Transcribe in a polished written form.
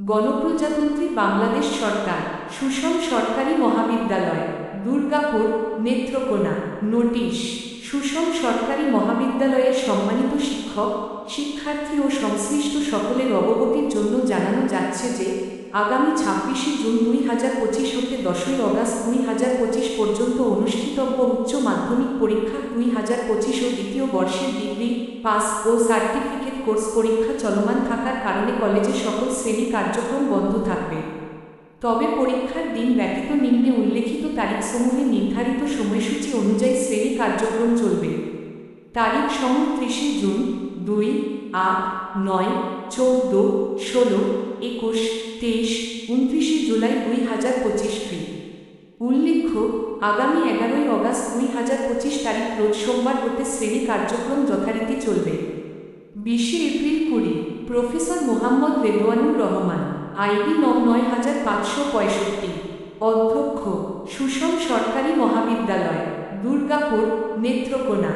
গণপ্রজাতন্ত্রী বাংলাদেশ সরকার, সুষম সরকারি মহাবিদ্যালয়, দুর্গাপুর, নেত্রকোনা। নোটিশ: সুষম সরকারি মহাবিদ্যালয়ের সম্মানিত শিক্ষক, শিক্ষার্থী ও সংশ্লিষ্ট সকলের অবগতির জন্য জানানো যাচ্ছে যে আগামী 26শে জুন 2025 হতে 10ই অগাস্ট 2025 পর্যন্ত অনুষ্ঠিতব্য উচ্চ মাধ্যমিক পরীক্ষা 2025 ও দ্বিতীয় বর্ষের ডিগ্রি, পাস ও সার্টিফিকেট কোর্স পরীক্ষা চলমান থাকার কারণে কলেজের সকল শ্রেণী কার্যক্রম বন্ধ থাকবে। তবে পরীক্ষার দিন ব্যতীত নিম্নে উল্লেখিত তারিখসমূহে নির্ধারিত সময়সূচি অনুযায়ী শ্রেণী কার্যক্রম চলবে। তারিখসমূহ: 30শে জুন, 2, 8, 9, 14, 16, 21, 23, 29শে জুলাই 2025 খ্রি। উল্লেখ্য, আগামী 11ই অগাস্ট 2025 তারিখ রোজ সোমবার হতে শ্রেণী কার্যক্রম যথারীতি চলবে। 20শে April 20। Professor Mohammad Redwanur Rahman, ID নং 9565। অধ্যক্ষ, সুষম সরকারি মহাবিদ্যালয়, দুর্গাপুর, নেত্রকোনা।